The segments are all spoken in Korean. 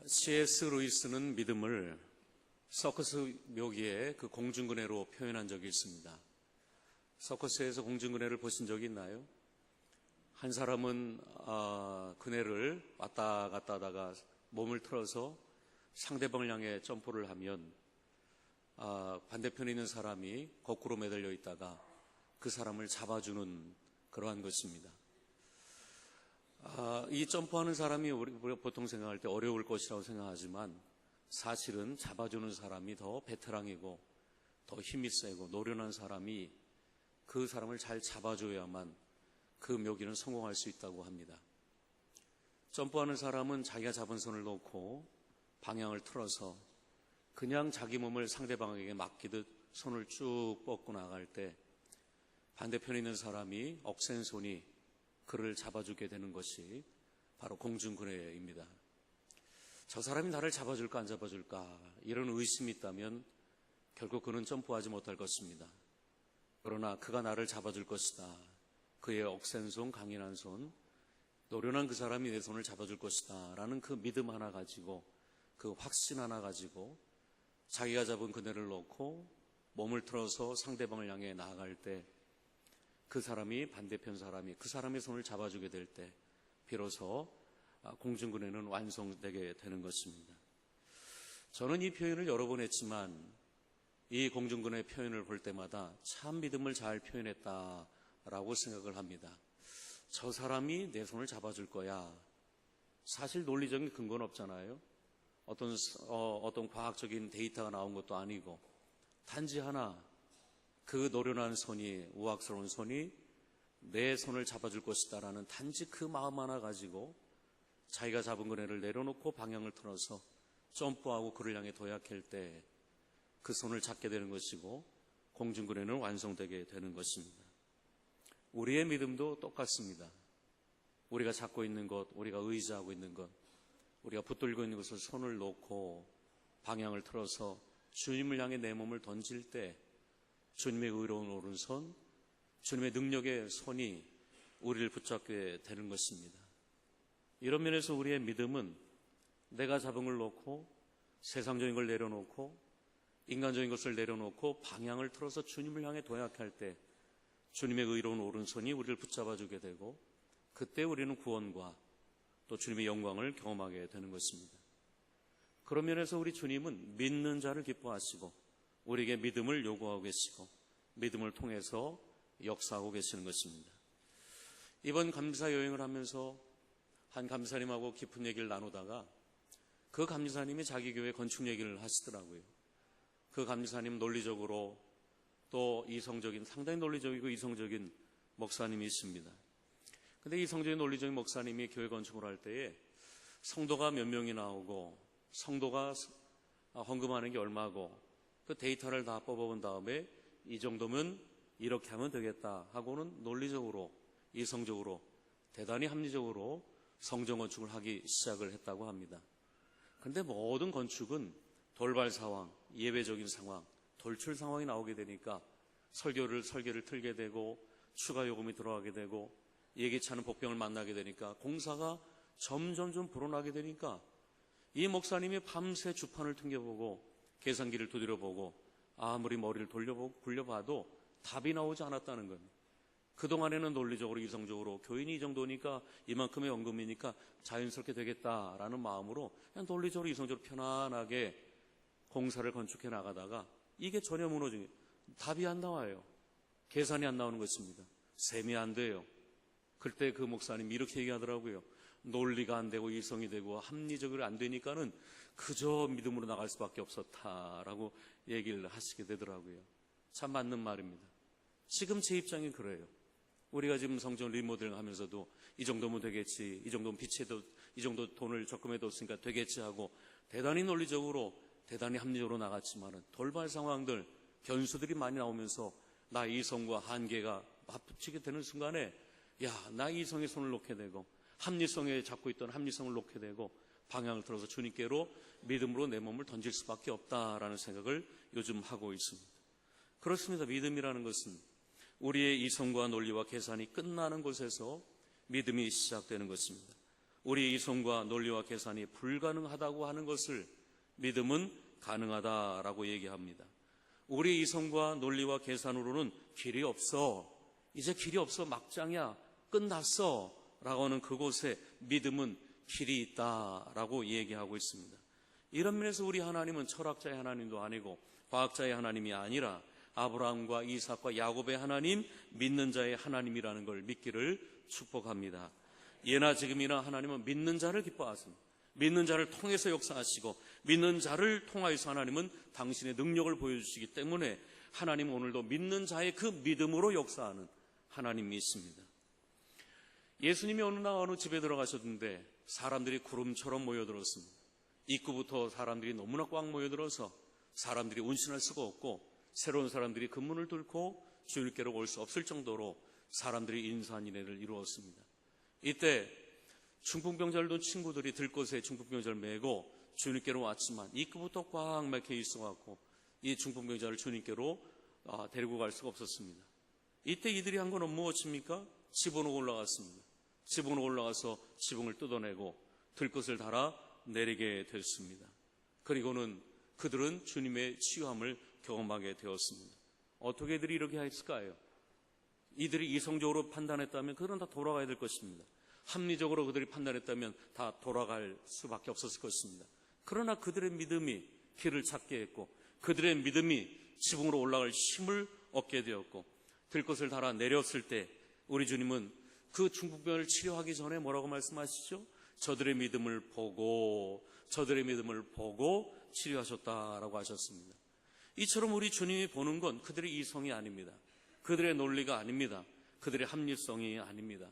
C.S. 루이스는 믿음을 서커스 묘기의 그 공중근해로 표현한 적이 있습니다. 서커스에서 공중근해를 보신 적이 있나요? 한 사람은 그네를 왔다 갔다 하다가 몸을 틀어서 상대방을 향해 점프를 하면 반대편에 있는 사람이 거꾸로 매달려 있다가 그 사람을 잡아주는 그러한 것입니다. 이 점프하는 사람이 우리가 보통 생각할 때 어려울 것이라고 생각하지만 사실은 잡아주는 사람이 더 베테랑이고 더 힘이 세고 노련한 사람이 그 사람을 잘 잡아줘야만 그 묘기는 성공할 수 있다고 합니다. 점프하는 사람은 자기가 잡은 손을 놓고 방향을 틀어서 그냥 자기 몸을 상대방에게 맡기듯 손을 쭉 뻗고 나갈 때 반대편에 있는 사람이 억센 손이 그를 잡아주게 되는 것이 바로 공중근해입니다. 저 사람이 나를 잡아줄까 안 잡아줄까 이런 의심이 있다면 결국 그는 점프하지 못할 것입니다. 그러나 그가 나를 잡아줄 것이다. 그의 억센 손, 강인한 손, 노련한 그 사람이 내 손을 잡아줄 것이다 라는 그 믿음 하나 가지고, 그 확신 하나 가지고 자기가 잡은 그네를 놓고 몸을 틀어서 상대방을 향해 나아갈 때 그 사람이, 반대편 사람이 그 사람의 손을 잡아주게 될 때 비로소 공중근해는 완성되게 되는 것입니다. 저는 이 표현을 여러 번 했지만 이 공중근해 표현을 볼 때마다 참 믿음을 잘 표현했다라고 생각을 합니다. 저 사람이 내 손을 잡아줄 거야. 사실 논리적인 근거는 없잖아요. 어떤 과학적인 데이터가 나온 것도 아니고 단지 하나, 그 노련한 손이, 우악스러운 손이 내 손을 잡아줄 것이다라는 단지 그 마음 하나 가지고 자기가 잡은 그네를 내려놓고 방향을 틀어서 점프하고 그를 향해 도약할 때 그 손을 잡게 되는 것이고 공중근해는 완성되게 되는 것입니다. 우리의 믿음도 똑같습니다. 우리가 잡고 있는 것, 우리가 의지하고 있는 것, 우리가 붙들고 있는 것을 손을 놓고 방향을 틀어서 주님을 향해 내 몸을 던질 때 주님의 의로운 오른손, 주님의 능력의 손이 우리를 붙잡게 되는 것입니다. 이런 면에서 우리의 믿음은 내가 잡은 걸 놓고 세상적인 걸 내려놓고 인간적인 것을 내려놓고 방향을 틀어서 주님을 향해 도약할 때 주님의 의로운 오른손이 우리를 붙잡아주게 되고 그때 우리는 구원과 또 주님의 영광을 경험하게 되는 것입니다. 그런 면에서 우리 주님은 믿는 자를 기뻐하시고 우리에게 믿음을 요구하고 계시고 믿음을 통해서 역사하고 계시는 것입니다. 이번 감사 여행을 하면서 한 감사님하고 깊은 얘기를 나누다가 그 감사님이 자기 교회 건축 얘기를 하시더라고요. 그 감사님 논리적으로 또 이성적인, 상당히 논리적이고 이성적인 목사님이 있습니다. 근데 이성적인 논리적인 목사님이 교회 건축을 할 때에 성도가 몇 명이 나오고 성도가 헌금하는 게 얼마고 그 데이터를 다 뽑아본 다음에 이 정도면 이렇게 하면 되겠다 하고는 논리적으로, 이성적으로, 대단히 합리적으로 성전 건축을 하기 시작을 했다고 합니다. 그런데 모든 건축은 돌발 상황, 예외적인 상황, 돌출 상황이 나오게 되니까 설계를 틀게 되고 추가 요금이 들어가게 되고 예기치 않은 복병을 만나게 되니까 공사가 점점 불어나게 되니까 이 목사님이 밤새 주판을 튕겨보고 계산기를 두드려보고 아무리 머리를 굴려봐도 답이 나오지 않았다는 겁니다. 그동안에는 논리적으로 이성적으로 교인이 이 정도니까 이만큼의 연금이니까 자연스럽게 되겠다라는 마음으로 그냥 논리적으로 이성적으로 편안하게 공사를 건축해 나가다가 이게 전혀 무너지는 거예요. 답이 안 나와요. 계산이 안 나오는 것입니다. 셈이 안 돼요. 그때 그 목사님이 이렇게 얘기하더라고요. 논리가 안 되고 이성이 되고 합리적으로 안 되니까는 그저 믿음으로 나갈 수밖에 없었다라고 얘기를 하시게 되더라고요. 참 맞는 말입니다. 지금 제 입장이 그래요. 우리가 지금 성전 리모델링 하면서도 이 정도면 되겠지, 이 정도면 빛에도 이 정도 돈을 적금해뒀으니까 되겠지 하고 대단히 논리적으로 대단히 합리적으로 나갔지만은 돌발 상황들, 변수들이 많이 나오면서 나 이성과 한계가 맞붙이게 되는 순간에 나 이성의 손을 놓게 되고 합리성에 잡고 있던 합리성을 놓게 되고 방향을 틀어서 주님께로 믿음으로 내 몸을 던질 수밖에 없다라는 생각을 요즘 하고 있습니다. 그렇습니다. 믿음이라는 것은 우리의 이성과 논리와 계산이 끝나는 곳에서 믿음이 시작되는 것입니다. 우리의 이성과 논리와 계산이 불가능하다고 하는 것을 믿음은 가능하다라고 얘기합니다. 우리의 이성과 논리와 계산으로는 길이 없어. 이제 길이 없어. 막장이야. 끝났어. 라고 하는 그곳에 믿음은 길이 있다라고 얘기하고 있습니다. 이런 면에서 우리 하나님은 철학자의 하나님도 아니고 과학자의 하나님이 아니라 아브라함과 이삭과 야곱의 하나님, 믿는 자의 하나님이라는 걸 믿기를 축복합니다. 예나 지금이나 하나님은 믿는 자를 기뻐하십니다. 믿는 자를 통해서 역사하시고 믿는 자를 통하여서 하나님은 당신의 능력을 보여주시기 때문에 하나님은 오늘도 믿는 자의 그 믿음으로 역사하는 하나님이 있습니다. 예수님이 어느 날 어느 집에 들어가셨는데 사람들이 구름처럼 모여들었습니다. 입구부터 사람들이 너무나 꽉 모여들어서 사람들이 운신할 수가 없고 새로운 사람들이 그 문을 뚫고 주님께로 올 수 없을 정도로 사람들이 인산인해를 이루었습니다. 이때 중풍병자를 친구들이 들것에 중풍병자를 메고 주님께로 왔지만 입구부터 꽉 막혀 있어갖고 이 중풍병자를 주님께로 데리고 갈 수가 없었습니다. 이때 이들이 한 건 무엇입니까? 지붕으로 올라갔습니다. 지붕으로 올라가서 지붕을 뜯어내고 들것을 달아 내리게 됐습니다. 그리고는 그들은 주님의 치유함을 경험하게 되었습니다. 어떻게 이들이 이렇게 했을까요? 이들이 이성적으로 판단했다면 그들은 다 돌아가야 될 것입니다. 합리적으로 그들이 판단했다면 다 돌아갈 수밖에 없었을 것입니다. 그러나 그들의 믿음이 길을 찾게 했고 그들의 믿음이 지붕으로 올라갈 힘을 얻게 되었고 들것을 달아 내렸을 때 우리 주님은 그 중풍병을 치료하기 전에 뭐라고 말씀하시죠? 저들의 믿음을 보고 치료하셨다라고 하셨습니다. 이처럼 우리 주님이 보는 건 그들의 이성이 아닙니다. 그들의 논리가 아닙니다. 그들의 합리성이 아닙니다.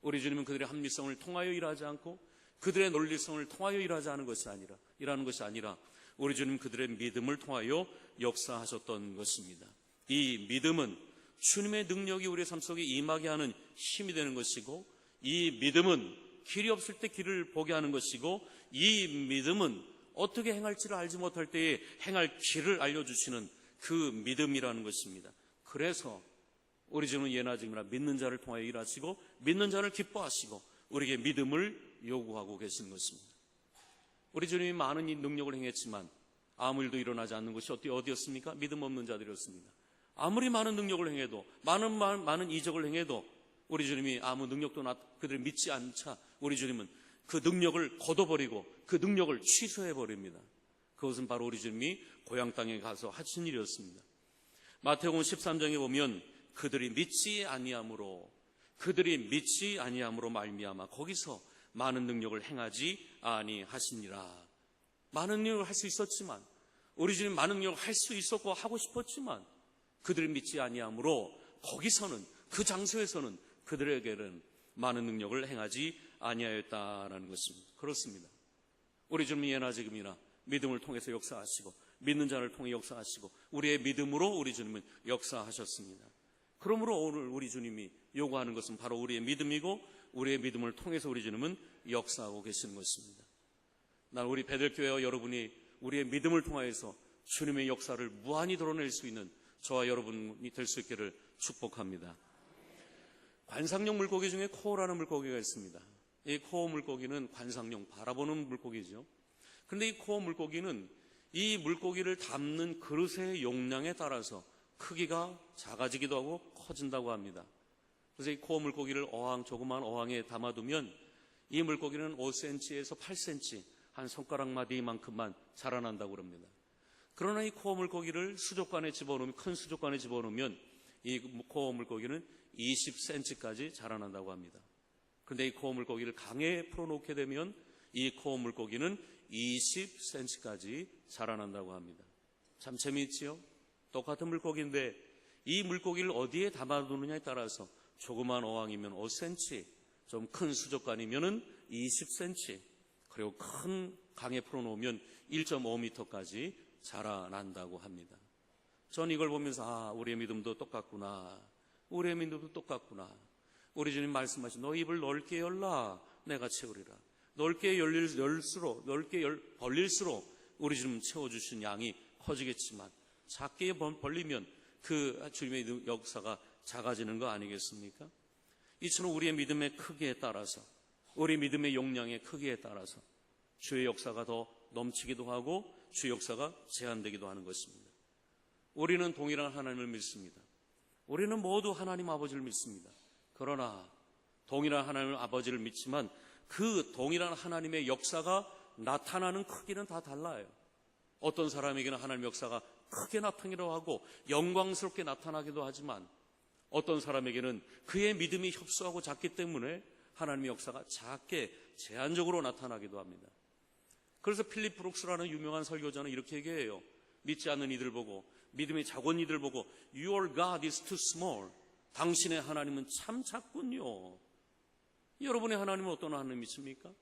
우리 주님은 그들의 합리성을 통하여 일하지 않고 그들의 논리성을 통하여 일하는 것이 아니라 우리 주님 그들의 믿음을 통하여 역사하셨던 것입니다. 이 믿음은 주님의 능력이 우리의 삶 속에 임하게 하는 힘이 되는 것이고 이 믿음은 길이 없을 때 길을 보게 하는 것이고 이 믿음은 어떻게 행할지를 알지 못할 때에 행할 길을 알려주시는 그 믿음이라는 것입니다. 그래서 우리 주님은 예나 지금이나 믿는 자를 통하여 일하시고 믿는 자를 기뻐하시고 우리에게 믿음을 요구하고 계시는 것입니다. 우리 주님이 많은 이 능력을 행했지만 아무 일도 일어나지 않는 것이 어디였습니까? 믿음 없는 자들이었습니다. 아무리 많은 능력을 행해도 많은 이적을 행해도 우리 주님이 아무 능력도 그들을 믿지 않자 우리 주님은 그 능력을 걷어버리고 그 능력을 취소해버립니다. 그것은 바로 우리 주님이 고향 땅에 가서 하신 일이었습니다. 마태복음 13장에 보면 그들이 믿지 아니함으로 말미암아 거기서 많은 능력을 행하지 아니하시니라. 많은 능력을 할 수 있었지만 우리 주님 많은 능력을 할 수 있었고 하고 싶었지만 그들이 믿지 아니함으로 거기서는 그 장소에서는 그들에게는 많은 능력을 행하지 아니하였다라는 것입니다. 그렇습니다. 우리 주님은 예나 지금이나 믿음을 통해서 역사하시고 믿는 자를 통해 역사하시고 우리의 믿음으로 우리 주님은 역사하셨습니다. 그러므로 오늘 우리 주님이 요구하는 것은 바로 우리의 믿음이고 우리의 믿음을 통해서 우리 주님은 역사하고 계시는 것입니다. 난 우리 베들교회와 여러분이 우리의 믿음을 통하여서 주님의 역사를 무한히 드러낼 수 있는 저와 여러분이 될 수 있기를 축복합니다. 관상용 물고기 중에 코어라는 물고기가 있습니다. 이 코어 물고기는 관상용, 바라보는 물고기죠. 그런데 이 코어 물고기는 이 물고기를 담는 그릇의 용량에 따라서 크기가 작아지기도 하고 커진다고 합니다. 그래서 이 코어 물고기를 조그마한 어항에 담아두면 이 물고기는 5cm에서 8cm, 한 손가락마디만큼만 자라난다고 합니다. 그러나 이 코어 물고기를 큰 수족관에 집어넣으면 이 코어 물고기는 20cm까지 자라난다고 합니다. 그런데 이 코어 물고기를 강에 풀어놓게 되면 이 코어 물고기는 20cm까지 자라난다고 합니다. 참 재미있지요? 똑같은 물고기인데 이 물고기를 어디에 담아두느냐에 따라서 조그만 어항이면 5cm, 좀 큰 수족관이면 20cm, 그리고 큰 강에 풀어놓으면 1.5m까지 자라난다고 합니다. 전 이걸 보면서 우리의 믿음도 똑같구나. 우리의 믿음도 똑같구나. 우리 주님 말씀하신 너 입을 넓게 열라 내가 채우리라. 넓게 벌릴수록 우리 주님 채워주신 양이 커지겠지만 작게 벌리면 그 주님의 역사가 작아지는 거 아니겠습니까? 이처럼 우리의 믿음의 크기에 따라서 우리 믿음의 용량의 크기에 따라서 주의 역사가 더 넘치기도 하고 주의 역사가 제한되기도 하는 것입니다. 우리는 동일한 하나님을 믿습니다. 우리는 모두 하나님 아버지를 믿습니다. 그러나 동일한 하나님 아버지를 믿지만 그 동일한 하나님의 역사가 나타나는 크기는 다 달라요. 어떤 사람에게는 하나님의 역사가 크게 나타나기도 하고 영광스럽게 나타나기도 하지만 어떤 사람에게는 그의 믿음이 협소하고 작기 때문에 하나님의 역사가 작게 제한적으로 나타나기도 합니다. 그래서 필립 브룩스라는 유명한 설교자는 이렇게 얘기해요. 믿지 않는 이들 보고, 믿음이 작은 이들 보고, Your God is too small. 당신의 하나님은 참 작군요. 여러분의 하나님은 어떤 하나님 믿습니까?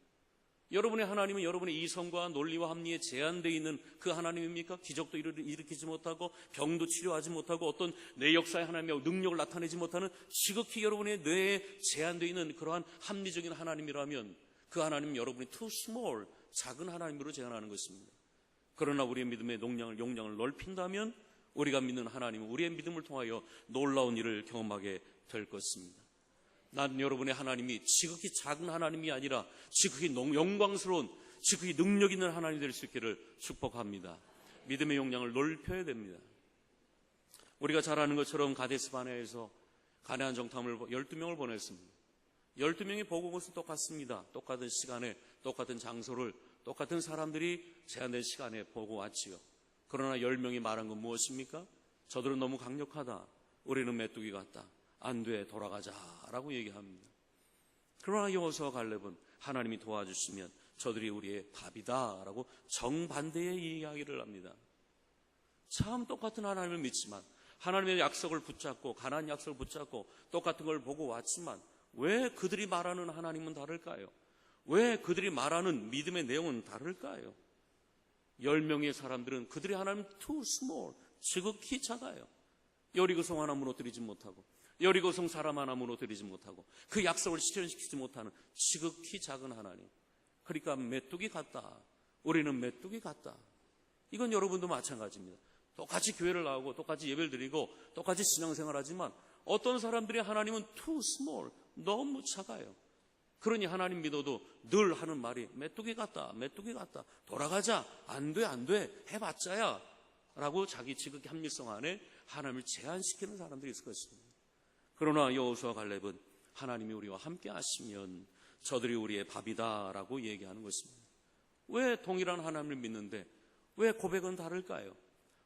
여러분의 하나님은 여러분의 이성과 논리와 합리에 제한되어 있는 그 하나님입니까? 기적도 일으키지 못하고 병도 치료하지 못하고 어떤 내 역사의 하나님의 능력을 나타내지 못하는 지극히 여러분의 뇌에 제한되어 있는 그러한 합리적인 하나님이라면 그 하나님은 여러분이 too small, 작은 하나님으로 제한하는 것입니다. 그러나 우리의 믿음의 용량을 넓힌다면 우리가 믿는 하나님은 우리의 믿음을 통하여 놀라운 일을 경험하게 될 것입니다. 난 여러분의 하나님이 지극히 작은 하나님이 아니라 지극히 영광스러운, 지극히 능력 있는 하나님이 될 수 있기를 축복합니다. 믿음의 용량을 넓혀야 됩니다. 우리가 잘 아는 것처럼 가데스 바네아에서 가나안 정탐을 12명을 보냈습니다. 12명이 보고 온 것은 똑같습니다. 똑같은 시간에 똑같은 장소를 똑같은 사람들이 제한된 시간에 보고 왔지요. 그러나 10명이 말한 건 무엇입니까? 저들은 너무 강력하다. 우리는 메뚜기 같다. 안 돼, 돌아가자라고 얘기합니다. 그러나 여호수아와 갈렙은 하나님이 도와주시면 저들이 우리의 밥이다라고 정반대의 이야기를 합니다. 참 똑같은 하나님을 믿지만 하나님의 약속을 붙잡고 가나안 약속을 붙잡고 똑같은 걸 보고 왔지만 왜 그들이 말하는 하나님은 다를까요? 왜 그들이 말하는 믿음의 내용은 다를까요? 10명의 사람들은 그들의 하나님 too small, 지극히 작아요. 여리고성 하나 무너뜨리지 못하고 여리고성 사람 하나 무너뜨리지 못하고 그 약속을 실현시키지 못하는 지극히 작은 하나님. 그러니까 메뚜기 같다. 우리는 메뚜기 같다. 이건 여러분도 마찬가지입니다. 똑같이 교회를 나오고 똑같이 예배를 드리고 똑같이 신앙생활하지만 어떤 사람들의 하나님은 too small, 너무 작아요. 그러니 하나님 믿어도 늘 하는 말이 메뚜기 같다, 메뚜기 같다, 돌아가자, 안 돼, 안 돼, 해봤자야 라고 자기 지극히 합리성 안에 하나님을 제한시키는 사람들이 있을 것입니다. 그러나 여호수아와 갈렙은 하나님이 우리와 함께 하시면 저들이 우리의 밥이다라고 얘기하는 것입니다. 왜 동일한 하나님을 믿는데 왜 고백은 다를까요?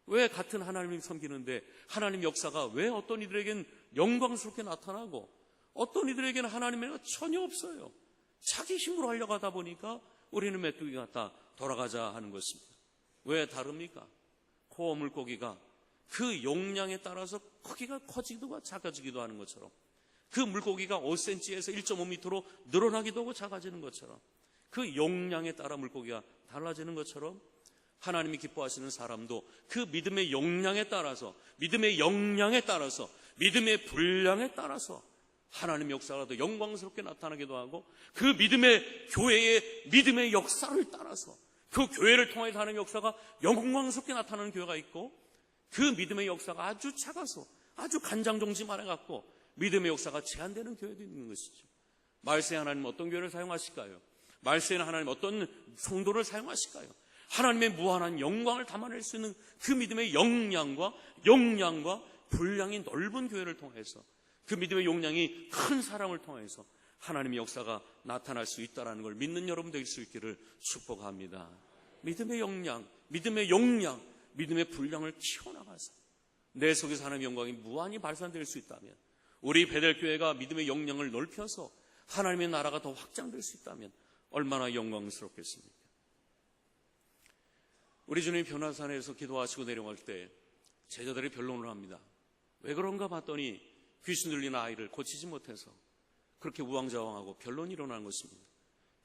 왜 같은 하나님을 섬기는데 하나님 역사가 왜 어떤 이들에겐 영광스럽게 나타나고 어떤 이들에게는 하나님의 전혀 없어요. 자기 힘으로 하려고 하다 보니까 우리는 메뚜기 같다, 돌아가자 하는 것입니다. 왜 다릅니까? 코어 물고기가 그 용량에 따라서 크기가 커지기도 하고 작아지기도 하는 것처럼 그 물고기가 5cm에서 1.5m로 늘어나기도 하고 작아지는 것처럼 그 용량에 따라 물고기가 달라지는 것처럼 하나님이 기뻐하시는 사람도 그 믿음의 용량에 따라서 믿음의 역량에 따라서 믿음의 분량에 따라서 하나님의 역사가 더 영광스럽게 나타나기도 하고 그 믿음의 교회의 믿음의 역사를 따라서 그 교회를 통해서 하나님의 역사가 영광스럽게 나타나는 교회가 있고 그 믿음의 역사가 아주 작아서 아주 간장종지만 해갖고 믿음의 역사가 제한되는 교회도 있는 것이죠. 말세에 하나님 어떤 교회를 사용하실까요? 말세에는 하나님 어떤 성도를 사용하실까요? 하나님의 무한한 영광을 담아낼 수 있는 그 믿음의 역량과 분량이 넓은 교회를 통해서 그 믿음의 용량이 큰 사람을 통해서 하나님의 역사가 나타날 수 있다는 걸 믿는 여러분 될 수 있기를 축복합니다. 믿음의 역량, 믿음의 용량, 믿음의 분량을 키워나가서 내 속에서 하나님의 영광이 무한히 발산될 수 있다면 우리 베델교회가 믿음의 역량을 넓혀서 하나님의 나라가 더 확장될 수 있다면 얼마나 영광스럽겠습니까? 우리 주님이 변화산에서 기도하시고 내려갈 때 제자들이 변론을 합니다. 왜 그런가 봤더니 귀신 들린 아이를 고치지 못해서 그렇게 우왕좌왕하고 변론이 일어나는 것입니다.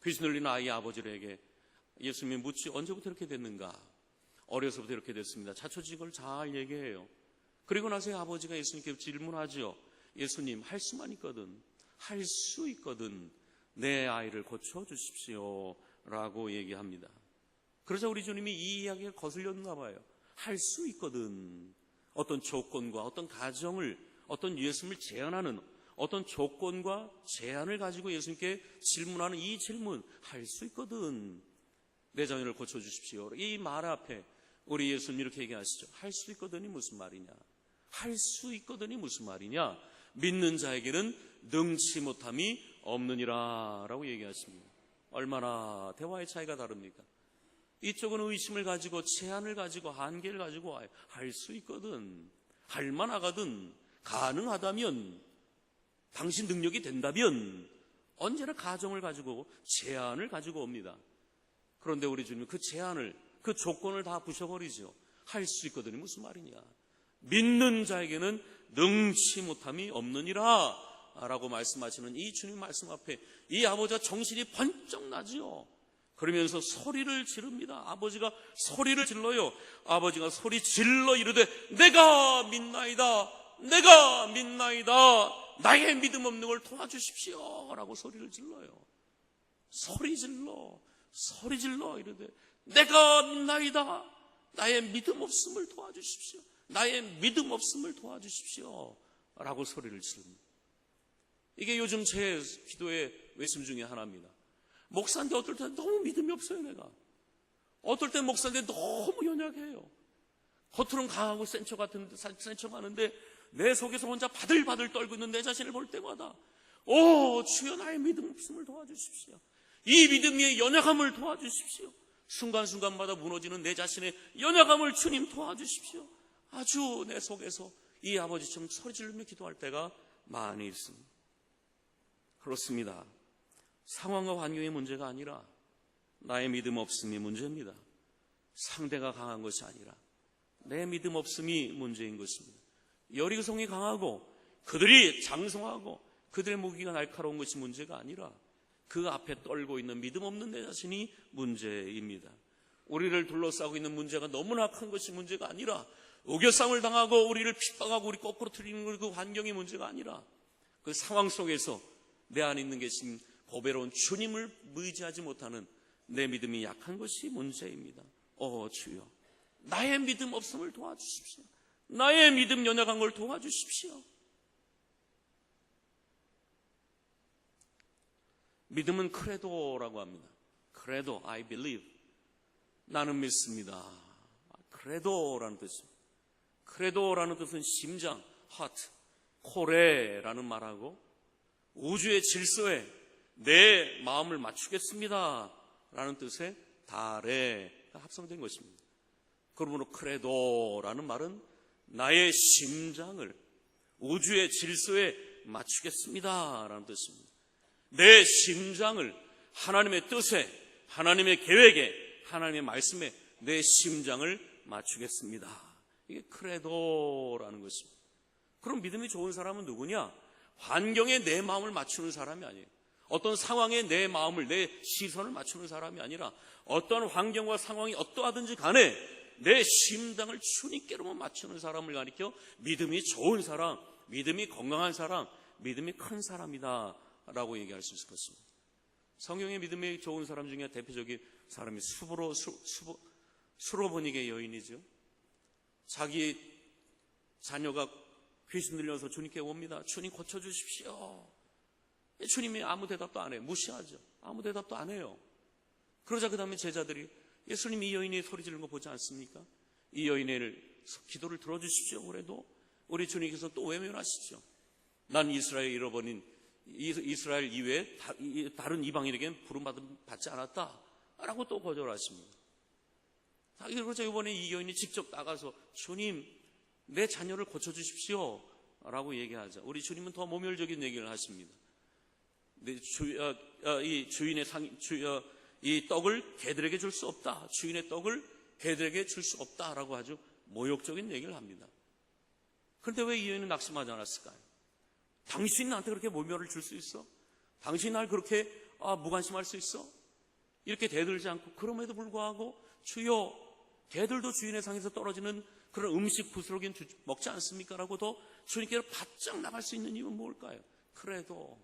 귀신 들린 아이의 아버지에게 예수님이 묻지 언제부터 이렇게 됐는가? 어려서부터 이렇게 됐습니다. 자초지걸 잘 얘기해요. 그리고 나서 아버지가 예수님께 질문하죠. 예수님, 할 수만 있거든, 할 수 있거든 내 아이를 고쳐주십시오 라고 얘기합니다. 그러자 우리 주님이 이 이야기가 거슬렸나 봐요. 할 수 있거든. 어떤 조건과 어떤 가정을 어떤 예수님을 제한하는 어떤 조건과 제한을 가지고 예수님께 질문하는 이 질문, 할 수 있거든. 내 자녀를 고쳐주십시오. 이 말 앞에 우리 예수님 이렇게 얘기하시죠. 할 수 있거든이 무슨 말이냐? 할 수 있거든이 무슨 말이냐? 믿는 자에게는 능치 못함이 없느니라 라고 얘기하십니다. 얼마나 대화의 차이가 다릅니까? 이쪽은 의심을 가지고 제한을 가지고 한계를 가지고 할 수 있거든, 할 만하거든, 가능하다면, 당신 능력이 된다면, 언제나 가정을 가지고 제한을 가지고 옵니다. 그런데 우리 주님은 그 제한을, 그 조건을 다 부셔버리죠. 할 수 있거든이 무슨 말이냐? 믿는 자에게는 능치 못함이 없느니라 라고 말씀하시는 이 주님 말씀 앞에 이 아버지가 정신이 번쩍 나지요. 그러면서 소리를 지릅니다. 아버지가 소리를 질러요. 아버지가 소리 질러 이르되 내가 믿나이다, 내가 믿나이다, 나의 믿음 없는 걸 도와주십시오 라고 소리를 질러요. 소리 질러 이르되 내가 믿나이다, 나의 믿음 없음을 도와주십시오, 나의 믿음 없음을 도와주십시오 라고 소리를 지릅니다. 이게 요즘 제 기도의 외침 중에 하나입니다. 목사인데 어떨 때 너무 믿음이 없어요. 내가 어떨 때 목사인데 너무 연약해요. 겉으로는 강하고 센 척 하는데 내 속에서 혼자 바들바들 떨고 있는 내 자신을 볼 때마다 주여 나의 믿음 없음을 도와주십시오, 이 믿음의 연약함을 도와주십시오, 순간순간마다 무너지는 내 자신의 연약함을 주님 도와주십시오. 아주 내 속에서 이 아버지처럼 소리 지르며 기도할 때가 많이 있습니다. 그렇습니다. 상황과 환경의 문제가 아니라 나의 믿음 없음이 문제입니다. 상대가 강한 것이 아니라 내 믿음 없음이 문제인 것입니다. 여리고성이 강하고 그들이 장성하고 그들의 무기가 날카로운 것이 문제가 아니라 그 앞에 떨고 있는 믿음 없는 내 자신이 문제입니다. 우리를 둘러싸고 있는 문제가 너무나 큰 것이 문제가 아니라 우겨쌈을 당하고 우리를 핍박하고 우리 거꾸로 틀리는 그 환경이 문제가 아니라 그 상황 속에서 내 안에 있는 계신 보배로운 주님을 의지하지 못하는 내 믿음이 약한 것이 문제입니다. 주여 나의 믿음 없음을 도와주십시오, 나의 믿음 연약한 걸 도와주십시오. 믿음은 크레도라고 합니다. 크레도, I believe, 나는 믿습니다. 크레도라는 뜻입니다. 크레도라는 뜻은 심장, heart, 코레라는 말하고 우주의 질서에 내 마음을 맞추겠습니다 라는 뜻의 다레가 합성된 것입니다. 그러므로 크레도라는 말은 나의 심장을 우주의 질서에 맞추겠습니다 라는 뜻입니다. 내 심장을 하나님의 뜻에, 하나님의 계획에, 하나님의 말씀에 내 심장을 맞추겠습니다. 이게 크레도라는 것입니다. 그럼 믿음이 좋은 사람은 누구냐? 환경에 내 마음을 맞추는 사람이 아니에요. 어떤 상황에 내 마음을, 내 시선을 맞추는 사람이 아니라 어떤 환경과 상황이 어떠하든지 간에 내 심장을 주님께로만 맞추는 사람을 가리켜 믿음이 좋은 사람, 믿음이 건강한 사람, 믿음이 큰 사람이다 라고 얘기할 수 있을 것입니다. 성경의 믿음이 좋은 사람 중에 대표적인 사람이 수로보니게 여인이죠. 자기 자녀가 귀신 들려서 주님께 옵니다. 주님 고쳐주십시오. 주님이 아무 대답도 안 해요. 무시하죠. 아무 대답도 안 해요. 그러자 그 다음에 제자들이 예수님 이 여인이 소리 지르는 거 보지 않습니까? 이 여인의 기도를 들어주십시오. 그래도 우리 주님께서 또 외면하시죠. 난 이스라엘 잃어버린 이스라엘 이외에 다른 이방인에게는 부름받지 않았다 라고 또 거절하십니다. 그러자 이번에 이 여인이 직접 나가서 주님 내 자녀를 고쳐주십시오 라고 얘기하자 우리 주님은 더 모멸적인 얘기를 하십니다. 이 떡을 개들에게 줄 수 없다, 주인의 떡을 개들에게 줄 수 없다라고 아주 모욕적인 얘기를 합니다. 그런데 왜 이 여인은 낙심하지 않았을까요? 당신이 나한테 그렇게 모멸을 줄 수 있어? 당신이 날 그렇게 무관심할 수 있어? 이렇게 대들지 않고 그럼에도 불구하고 주여 개들도 주인의 상에서 떨어지는 그런 음식 부스러기는 먹지 않습니까? 라고 더 주님께로 바짝 나갈 수 있는 이유는 뭘까요? 그래도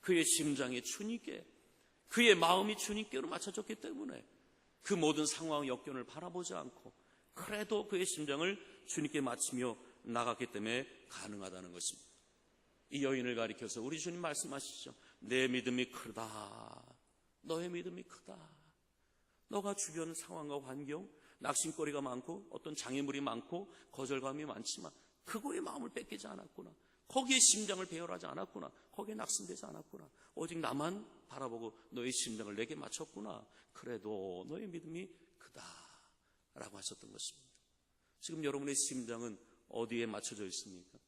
그의 심장이 주님께, 그의 마음이 주님께로 맞춰졌기 때문에 그 모든 상황 역경을 바라보지 않고 그래도 그의 심장을 주님께 맞추며 나갔기 때문에 가능하다는 것입니다. 이 여인을 가리켜서 우리 주님 말씀하시죠. 내 믿음이 크다. 너의 믿음이 크다. 너가 주변 상황과 환경, 낙심거리가 많고 어떤 장애물이 많고 거절감이 많지만 그거에 마음을 뺏기지 않았구나. 거기에 심장을 배열하지 않았구나. 거기에 낙심되지 않았구나. 오직 나만 바라보고 너의 심장을 내게 맞췄구나. 그래도 너의 믿음이 크다 라고 하셨던 것입니다. 지금 여러분의 심장은 어디에 맞춰져 있습니까?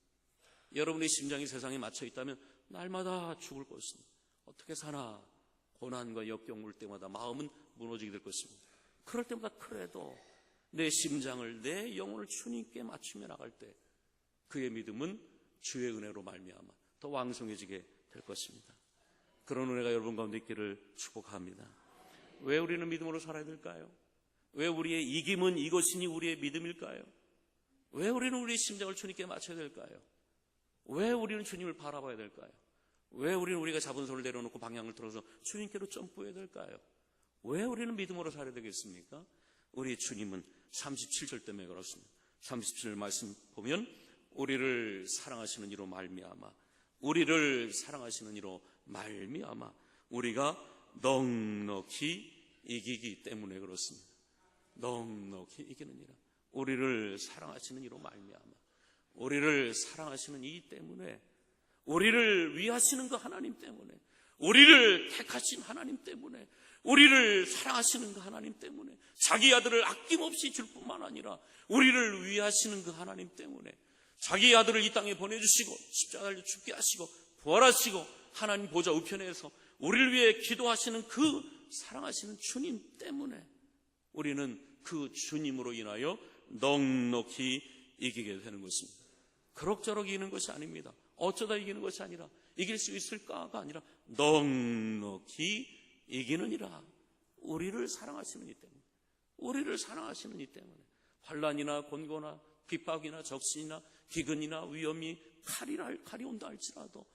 여러분의 심장이 세상에 맞춰 있다면 날마다 죽을 것입니다. 어떻게 사나 고난과 역경 올 때마다 마음은 무너지게 될 것입니다. 그럴 때마다 그래도 내 심장을, 내 영혼을 주님께 맞추며 나갈 때 그의 믿음은 주의 은혜로 말미암아 더 왕성해지게 될 것입니다. 그런 은혜가 여러분 가운데 있기를 축복합니다. 왜 우리는 믿음으로 살아야 될까요? 왜 우리의 이김은 이것이니 우리의 믿음일까요? 왜 우리는 우리의 심장을 주님께 맞춰야 될까요? 왜 우리는 주님을 바라봐야 될까요? 왜 우리는 우리가 잡은 손을 내려놓고 방향을 틀어서 주님께로 점프해야 될까요? 왜 우리는 믿음으로 살아야 되겠습니까? 우리 주님은 37절 때문에 그렇습니다. 37절 말씀 보면 우리를 사랑하시는 이로 말미암아, 우리를 사랑하시는 이로 말미암아 우리가 넉넉히 이기기 때문에 그렇습니다. 넉넉히 이기느니라. 우리를 사랑하시는 이로 말미암아, 우리를 사랑하시는 이 때문에, 우리를 위하시는 그 하나님 때문에, 우리를 택하신 하나님 때문에, 우리를 사랑하시는 그 하나님 때문에, 자기 아들을 아낌없이 줄 뿐만 아니라 우리를 위하시는 그 하나님 때문에 자기 아들을 이 땅에 보내주시고 십자가를 죽게 하시고 부활하시고 하나님 보좌 우편에서 우리를 위해 기도하시는 그 사랑하시는 주님 때문에 우리는 그 주님으로 인하여 넉넉히 이기게 되는 것입니다. 그럭저럭 이기는 것이 아닙니다. 어쩌다 이기는 것이 아니라 이길 수 있을까가 아니라 넉넉히 이기느니라. 우리를 사랑하시는 이 때문에, 우리를 사랑하시는 이 때문에 환난이나 곤고나 핍박이나 적신이나 기근이나 위험이 칼이 온다 할지라도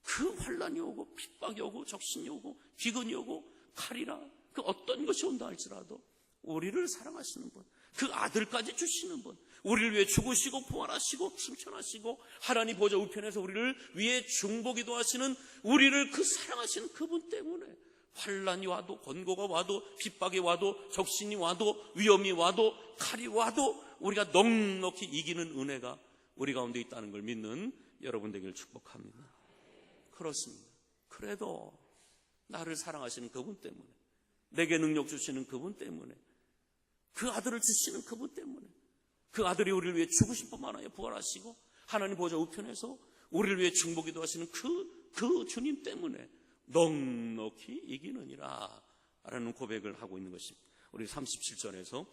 그 환난이 오고 핍박이 오고 적신이 오고 기근이 오고 칼이나 그 어떤 것이 온다 할지라도 우리를 사랑하시는 분, 그 아들까지 주시는 분, 우리를 위해 죽으시고 부활하시고 승천하시고 하나님 보좌 우편에서 우리를 위해 중보기도 하시는 우리를 그 사랑하시는 그분 때문에 환난이 와도 권고가 와도 핍박이 와도 적신이 와도 위험이 와도 칼이 와도 우리가 넉넉히 이기는 은혜가 우리 가운데 있다는 걸 믿는 여러분 되기를 축복합니다. 그렇습니다. 그래도 나를 사랑하시는 그분 때문에, 내게 능력 주시는 그분 때문에, 그 아들을 주시는 그분 때문에, 그 아들이 우리를 위해 죽으신 뿐만 아니라 부활하시고 하나님 보좌 우편에서 우리를 위해 중보기도 하시는 그 주님 때문에 넉넉히 이기느니라 라는 고백을 하고 있는 것입니다. 우리 37절에서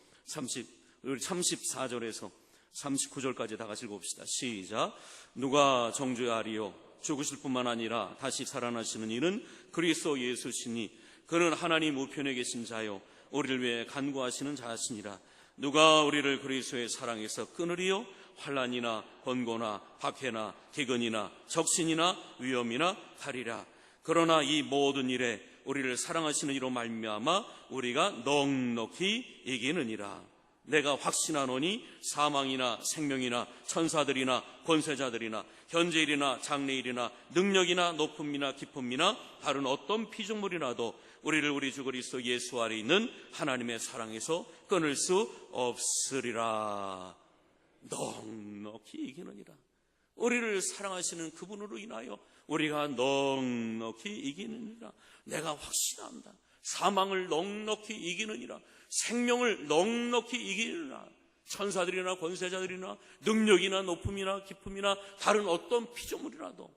34절에서 39절까지 다 같이 읽어봅시다. 시작. 누가 정죄하리요? 죽으실 뿐만 아니라 다시 살아나시는 이는 그리스도 예수시니 그는 하나님 우편에 계신 자요 우리를 위해 간구하시는 자시니라. 누가 우리를 그리스도의 사랑에서 끊으리요? 환난이나 번고나 박해나 기근이나 적신이나 위험이나 칼이라. 그러나 이 모든 일에 우리를 사랑하시는 이로 말미암아 우리가 넉넉히 이기느니라. 내가 확신하노니 사망이나 생명이나 천사들이나 권세자들이나 현재일이나 장래일이나 능력이나 높음이나 깊음이나 다른 어떤 피조물이라도 우리를 우리 주 그리스도 예수 아래 있는 하나님의 사랑에서 끊을 수 없으리라. 넉넉히 이기느니라. 우리를 사랑하시는 그분으로 인하여 우리가 넉넉히 이기느니라. 내가 확신한다. 사망을 넉넉히 이기느니라. 생명을 넉넉히 이기느니라. 천사들이나 권세자들이나 능력이나 높음이나 깊음이나 다른 어떤 피조물이라도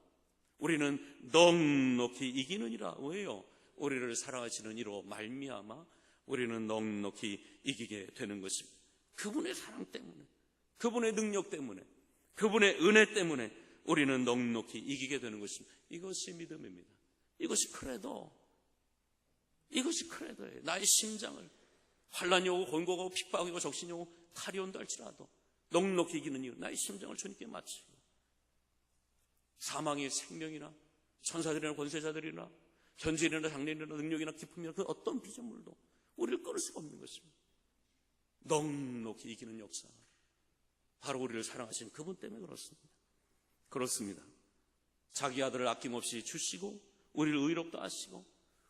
우리는 넉넉히 이기느니라. 왜요? 우리를 사랑하시는 이로 말미암아 우리는 넉넉히 이기게 되는 것입니다. 그분의 사랑 때문에, 그분의 능력 때문에, 그분의 은혜 때문에 우리는 넉넉히 이기게 되는 것입니다. 이것이 믿음입니다. 이것이 크레도, 이것이 크레도예요. 나의 심장을 환난이 오고 권고가 오고 핍박이 오고 적신이 오고 칼이 온다 할지라도 넉넉히 이기는 이유, 나의 심장을 주님께 맞추고 사망의 생명이나 천사들이나 권세자들이나 현재일이나 장래일이나 능력이나 기쁨이나 그 어떤 피조물도 우리를 끊을 수가 없는 것입니다. 넉넉히 이기는 역사, 바로 우리를 사랑하시는 그분 때문에 그렇습니다. 그렇습니다. 자기 아들을 아낌없이 주시고 우리를 의롭다 하시고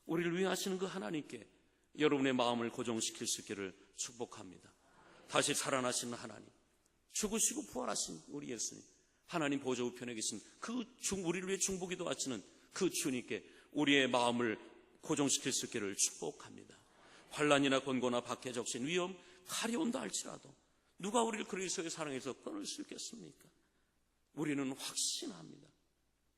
우리를 위하시는 그 하나님께 여러분의 마음을 고정시킬 수 있기를 축복합니다. 다시 살아나시는 하나님, 죽으시고 부활하신 우리 예수님, 하나님 보좌 우편에 계신 우리를 위해 중보기도 하시는 그 주님께 우리의 마음을 고정시킬 수 있기를 축복합니다. 환난이나 권고나 밖에 적신 위험, 칼이 온다 할지라도 누가 우리를 그리스도의 사랑에서 끊을 수 있겠습니까? 우리는 확신합니다.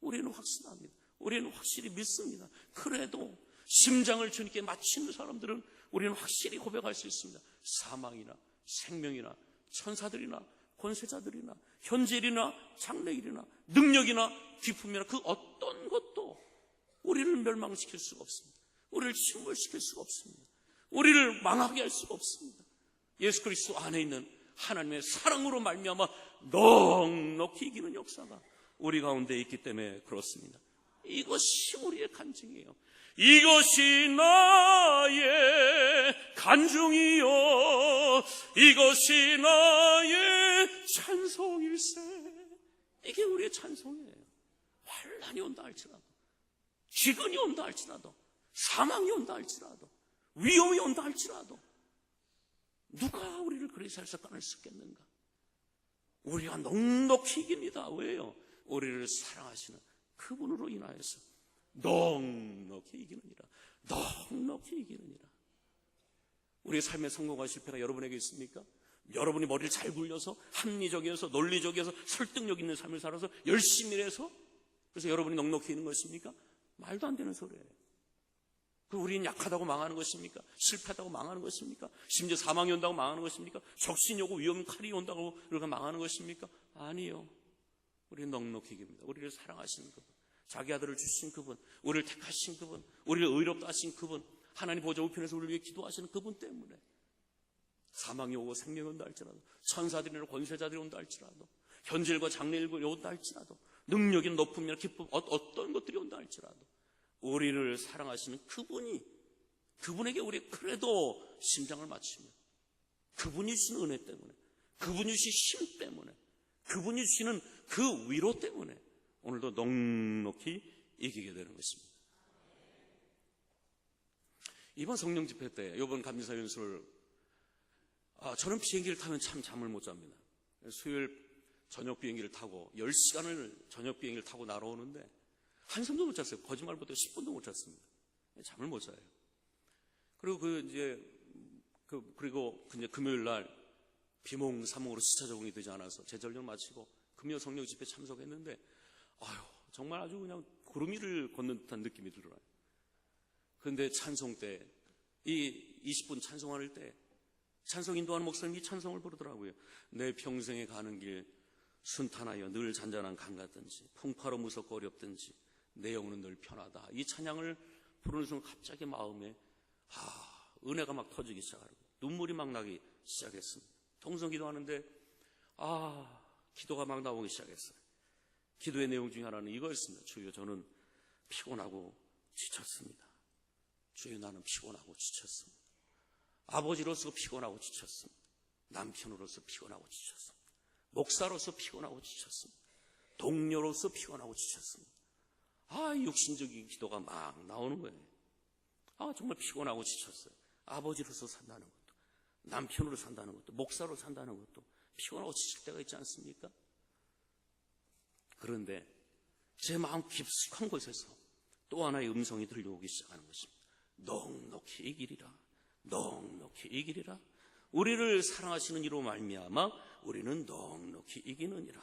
우리는 확신합니다. 우리는 확실히 믿습니다. 그래도 심장을 주님께 맞추는 사람들은 우리는 확실히 고백할 수 있습니다. 사망이나 생명이나 천사들이나 권세자들이나 현재일이나 장래일이나 능력이나 기품이나 그 어떤 것도 우리를 멸망시킬 수가 없습니다. 우리를 침몰시킬 수가 없습니다. 우리를 망하게 할 수가 없습니다. 예수 그리스도 안에 있는 하나님의 사랑으로 말미암아 넉넉히 이기는 역사가 우리 가운데 있기 때문에 그렇습니다. 이것이 우리의 간증이에요. 이것이 나의 간증이요, 이것이 나의 찬송일세. 이게 우리의 찬송이에요. 환난이 온다 할지라도, 기근이 온다 할지라도, 사망이 온다 할지라도, 위험이 온다 할지라도 누가 우리를 그리스도에서 끊을 수 있겠는가? 우리가 넉넉히 이깁니다. 왜요? 우리를 사랑하시는 그분으로 인하여서 넉넉히 이기느니라. 넉넉히 이기느니라. 우리의 삶의 성공과 실패가 여러분에게 있습니까? 여러분이 머리를 잘 굴려서 합리적이어서 논리적이어서 설득력 있는 삶을 살아서 열심히 해서 그래서 여러분이 넉넉히 있는 것입니까? 말도 안 되는 소리예요. 우리는 약하다고 망하는 것입니까? 실패하다고 망하는 것입니까? 심지어 사망이 온다고 망하는 것입니까? 적신이 오고 위험 칼이 온다고 우리가 망하는 것입니까? 아니요. 우리는 넉넉히 이깁니다. 우리를 사랑하시는 그분, 자기 아들을 주신 그분, 우리를 택하신 그분, 우리를 의롭다 하신 그분, 하나님 보좌 우편에서 우리를 위해 기도하시는 그분 때문에 사망이 오고 생명이 온다 할지라도, 천사들이나 권세자들이 온다 할지라도, 현실과 장래일과 온다 할지라도, 능력이나 높음이나 기쁨 어떤 것들이 온다 할지라도 우리를 사랑하시는 그분에게 우리 그래도 심장을 맞추며 그분이 주신 은혜 때문에, 그분이 주신 힘 때문에, 그분이 주시는 그 위로 때문에 오늘도 넉넉히 이기게 되는 것입니다. 이번 성령 집회 때, 이번 감리사 연수를 저는 비행기를 타면 참 잠을 못 잡니다. 수요일 저녁 비행기를 타고 10시간을 저녁 비행기를 타고 날아오는데 한숨도 못 잤어요. 거짓말 못해도 10분도 못 잤습니다. 잠을 못 자요. 그리고 그리고 금요일 날 비몽사몽으로 시차 적응이 되지 않아서 제전령 마치고 금요 성령 집회 참석했는데 정말 아주 그냥 구름 위를 걷는 듯한 느낌이 들어요. 그런데 찬송 때, 이 20분 찬송할 때 찬송 인도하는 목사님이 찬송을 부르더라고요. 내 평생에 가는 길 순탄하여 늘 잔잔한 강 같든지 풍파로 무섭고 어렵든지 내 영혼은 늘 편하다. 이 찬양을 부르는 순간 갑자기 마음에 은혜가 막 터지기 시작하고 눈물이 막 나기 시작했습니다. 통성 기도하는데 기도가 막 나오기 시작했어요. 기도의 내용 중에 하나는 이거였습니다. 주여, 저는 피곤하고 지쳤습니다. 주여, 나는 피곤하고 지쳤습니다. 아버지로서 피곤하고 지쳤습니다. 남편으로서 피곤하고 지쳤습니다. 목사로서 피곤하고 지쳤습니다. 동료로서 피곤하고 지쳤습니다. 육신적인 기도가 막 나오는 거예요. 정말 피곤하고 지쳤어요. 아버지로서 산다는 것도, 남편으로 산다는 것도, 목사로 산다는 것도 피곤하고 지칠 때가 있지 않습니까? 그런데 제 마음 깊숙한 곳에서 또 하나의 음성이 들려오기 시작하는 것입니다. 넉넉히 이기리라. 넉넉히 이기리라. 우리를 사랑하시는 이로 말미암아 우리는 넉넉히 이기느니라.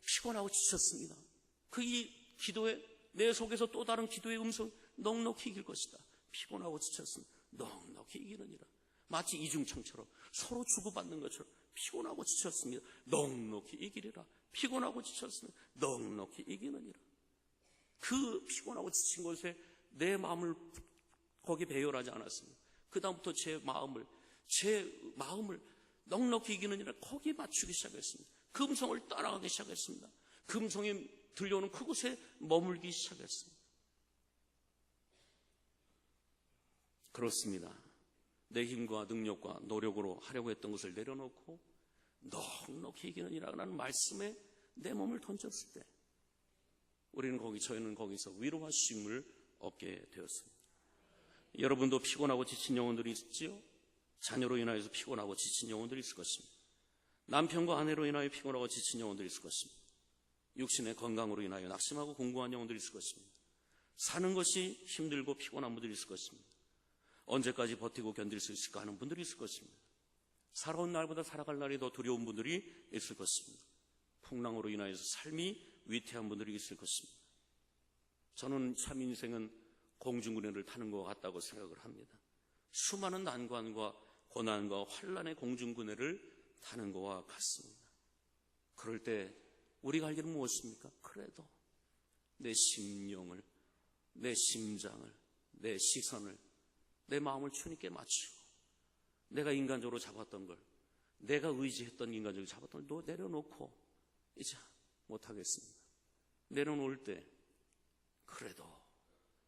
피곤하고 지쳤습니다. 이 기도에 내 속에서 또 다른 기도의 음성, 넉넉히 이길 것이다. 피곤하고 지쳤습니다. 넉넉히 이기느니라. 마치 이중청처럼 서로 주고받는 것처럼 피곤하고 지쳤습니다. 넉넉히 이기리라. 피곤하고 지쳤습니다. 넉넉히 이기느니라. 그 피곤하고 지친 곳에 내 마음을 거기 배열하지 않았습니다. 그 다음부터 제 마음을 넉넉히 이기느니라 거기에 맞추기 시작했습니다. 그 음성을 따라가기 시작했습니다. 그 음성이 들려오는 그곳에 머물기 시작했습니다. 그렇습니다. 내 힘과 능력과 노력으로 하려고 했던 것을 내려놓고 넉넉히 이기느니라는 말씀에 내 몸을 던졌을 때 저희는 거기서 위로와 쉼을 얻게 되었습니다. 여러분도 피곤하고 지친 영혼들이 있지요? 자녀로 인하여서 피곤하고 지친 영혼들이 있을 것입니다. 남편과 아내로 인하여 피곤하고 지친 영혼들이 있을 것입니다. 육신의 건강으로 인하여 낙심하고 공고한 영혼들이 있을 것입니다. 사는 것이 힘들고 피곤한 분들이 있을 것입니다. 언제까지 버티고 견딜 수 있을까 하는 분들이 있을 것입니다. 살아온 날보다 살아갈 날이 더 두려운 분들이 있을 것입니다. 풍랑으로 인하여서 삶이 위태한 분들이 있을 것입니다. 저는 참 인생은 공중구례를 타는 것 같다고 생각을 합니다. 수많은 난관과 고난과 환난의 공중구례를 타는 것과 같습니다. 그럴 때 우리가 할 일은 무엇입니까? 그래도 내 심령을, 내 심장을, 내 시선을, 내 마음을 주님께 맞추고 내가 인간적으로 잡았던 걸, 내가 의지했던 인간적으로 잡았던 걸 내려놓고 이제 못하겠습니다. 내려놓을 때 그래도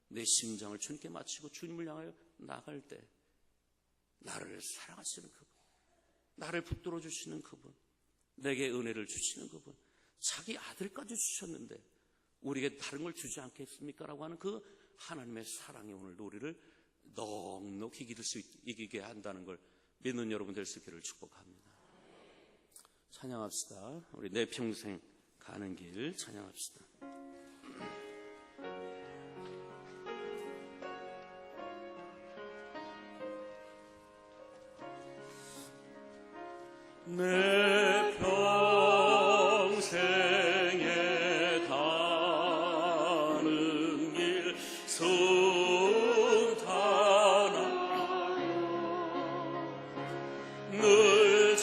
내 심장을 주님께 맞추고 주님을 향하여 나갈 때 나를 사랑하시는 그분, 나를 붙들어 주시는 그분, 내게 은혜를 주시는 그분, 자기 아들까지 주셨는데 우리에게 다른 걸 주지 않겠습니까? 라고 하는 그 하나님의 사랑이 오늘도 우리를 넉넉히 이기게 한다는 걸 믿는 여러분 될 수 있기를 축복합니다. 찬양합시다. 우리 내 평생 가는 길 찬양합시다. 내 평생에 가는 길 승탄하여 늘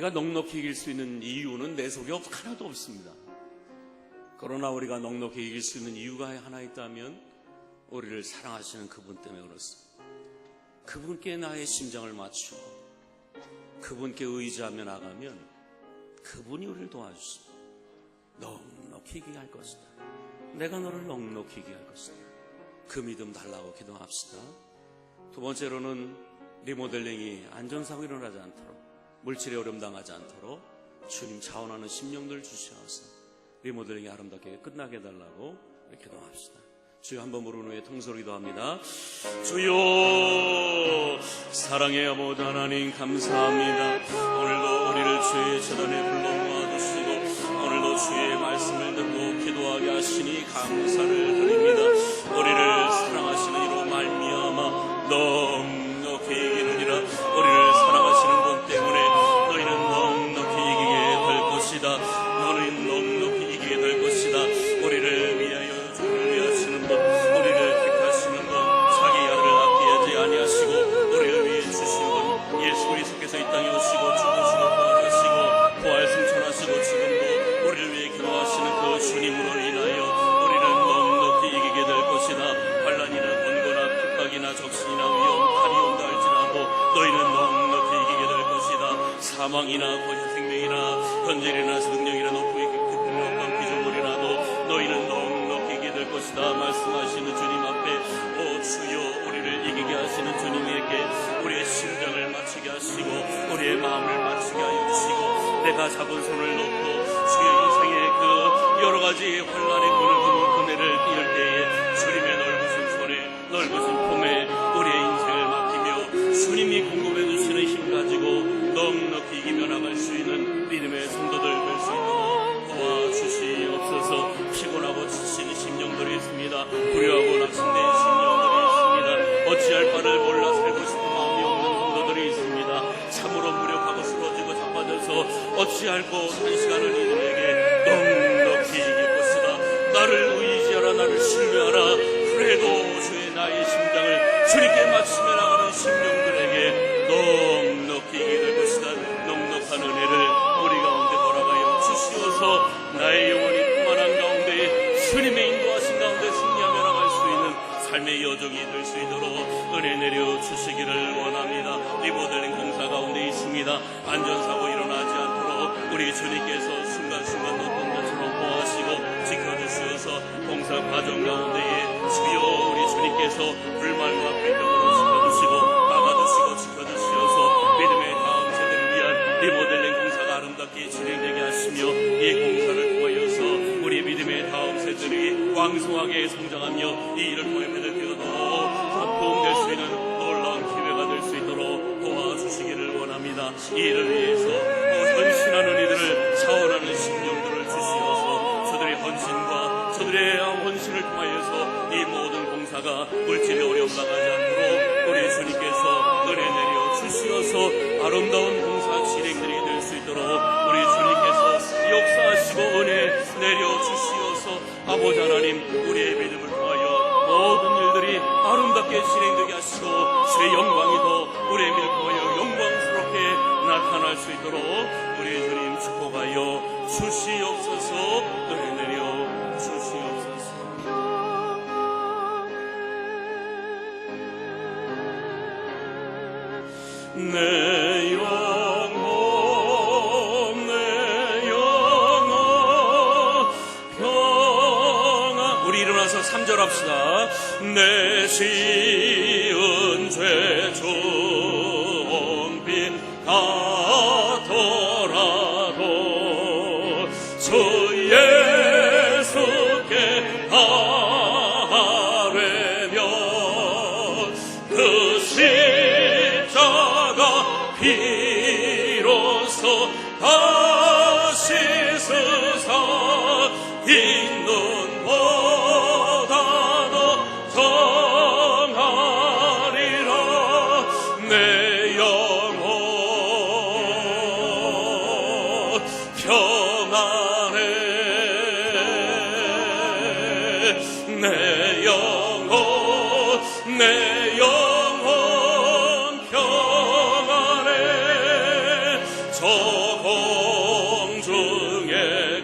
우리가 넉넉히 이길 수 있는 이유는 내 속에 하나도 없습니다. 그러나 우리가 넉넉히 이길 수 있는 이유가 하나 있다면 우리를 사랑하시는 그분 때문에 그렇습니다. 그분께 나의 심장을 맞추고 그분께 의지하며 나가면 그분이 우리를 도와주십니다. 넉넉히 이기게 할 것이다. 내가 너를 넉넉히 이기게 할 것이다. 그 믿음 달라고 기도합시다. 두 번째로는 리모델링이 안전사고 일어나지 않도록, 물질의 어려움 당하지 않도록 주님 자원하는 심령들 주시옵소서. 리모델링이 아름답게 끝나게 해달라고 기도합시다. 주여 한번 부르는 후에 통성으로 기도합니다. 주여, 사랑의 아버지 하나님 감사합니다. 오늘도 우리를 주의 재단에 불러 모아주시고 오늘도 주의 말씀을 듣고 기도하게 하시니 감사를 드립니다. 사망이나 거짓 생명이나 현재이나 능력이나 높음이 깊은 어떤 피조물이라도 너희는 넉넉히 이기게 될 것이다 말씀하시는 주님 앞에 오 주여 우리를 이기게 하시는 주님에게 우리의 심장을 맞추게 하시고 우리의 마음을 맞추게 하여 주시고 내가 잡은 손을 놓고 주의 인생의 그 여러 가지 환란의 그늘을 띄울 때에 주님의 넓으신 손에 넓으신 품에 우리의 인생을 맡기며 주님이 공급해 주시는 힘 가지고 넉넉히 이기며 나갈 수 있는 믿음의 성도들 될 수 있도록 도와주시옵소서. 피곤하고 지친 심령들이 있습니다. 불효하고 낙심된 심령들이 있습니다. 어찌할 바를 몰라 살고 싶은 마음이 없는 성도들이 있습니다. 참으로 무력하고 쓰러지고 자빠져서 어찌할 곳 한 시간을 이들에게 넉넉히 이길 것이다. 나를 의지하라 나를 신뢰하라. 그래도 주의 나의 심장을 주님께 맞추며 나가는 심령들에게 넉넉히 이길 것이다. 넉넉한 은혜를 우리 가운데 돌아가여 주시어서 나의 영혼이 풍만한 가운데 주님의 인도하신 가운데 승리하며 나갈 수 있는 삶의 여정이 될 수 있도록 은혜 내려 주시기를 원합니다. 리모델링 공사 가운데 있습니다. 안전사고 일어나지 않도록 우리 주님께서 순간순간 어떤 것처럼 보호하시고 지켜주시어서 공사 과정 가운데에 주여 우리 주님께서 불말과 불병으로 지켜주시고 막아주시고 지켜주시어서 믿음의 다음 세대를 위한 리모델링 공사가 아름답게 진행되게 하시며 이 공사를 통하여서 우리 믿음의 다음 세대들이 왕성하게 성장하며 이 일을 통해 베들기가 더 부흥될 수 있는 놀라운 기회가 될 수 있도록 도와주시기를 원합니다. 이 일을 위해서 헌신하는 이들을 차원하는 심령들을 주시어서 저들의 헌신과 저들의 헌신을 통하여서 이 모든 공사가 물질의 어려움 나가지 않도록 우리 주님께서 은혜 내려 주시어서 아름다운 공사 진행들이 될 수 있도록 우리 주님께서 역사하시고 은혜 내려 주시어서 아버지 하나님 우리의 믿음을 통하여 모든 일들이 아름답게 진행되게 하시고 주의 영광이 더 우리의 믿음을 통하여 영광스럽게 나타날 수 있도록 우리 주님 축복하여 주시옵소서. 은혜 내려 주시옵소서. 내 영혼 평안. 우리 일어나서 3절 합시다. 내 지은 죄 좀비 같더라도 주 예수께 아뢰며 그 십자가 비로소 다시 쓰사 있는 보다도 정하리라. 내 영혼 평안해. 내 영혼 평안해. 저 공중에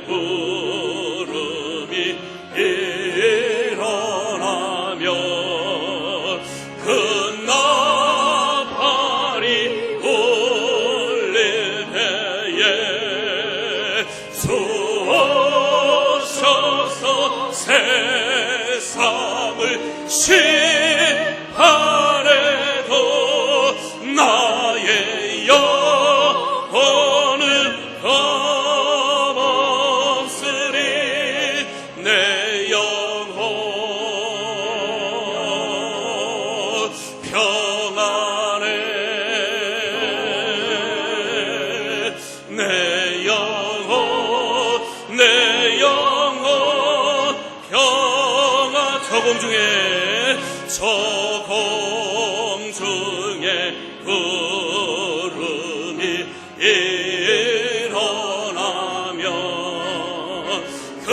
구름이 일어나며 그 나팔이 울릴 때에 주 오셔서 세상을 심판해도 나의 영혼은 검없으리. 내 영혼 평안해. 내 영혼 평안. 저 공중에 구름이 일어나며 그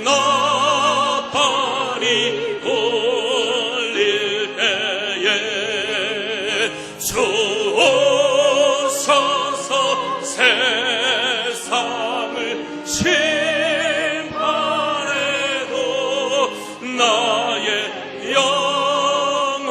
나팔이 울릴 때에 주 오셔서 세상을 심판해도 나의 영혼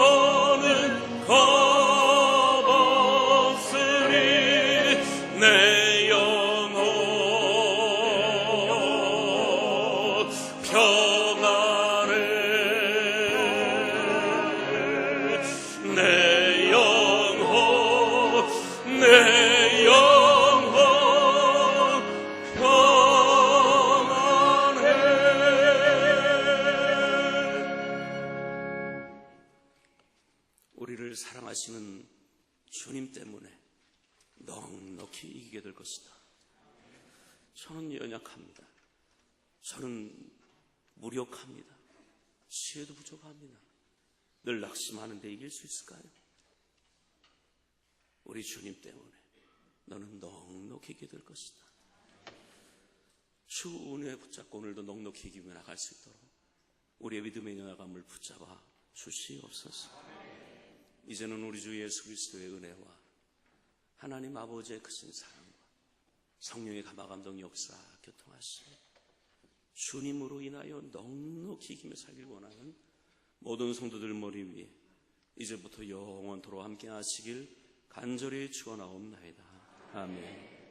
사랑하시는 주님 때문에 넉넉히 이기게 될 것이다. 저는 연약합니다. 저는 무력합니다. 지혜도 부족합니다. 늘 낙심하는데 이길 수 있을까요? 우리 주님 때문에 너는 넉넉히 이기게 될 것이다. 주 은혜 붙잡고 오늘도 넉넉히 이기며 나갈 수 있도록 우리의 믿음의 연약함을 붙잡아 주시옵소서. 이제는 우리 주 예수 그리스도의 은혜와 하나님 아버지의 크신 사랑과 성령의 감화감동 역사 교통하시고 주님으로 인하여 넉넉히 이기며 살길 원하는 모든 성도들 머리 위에 이제부터 영원토록 함께 하시길 간절히 축원하옵나이다. 아멘.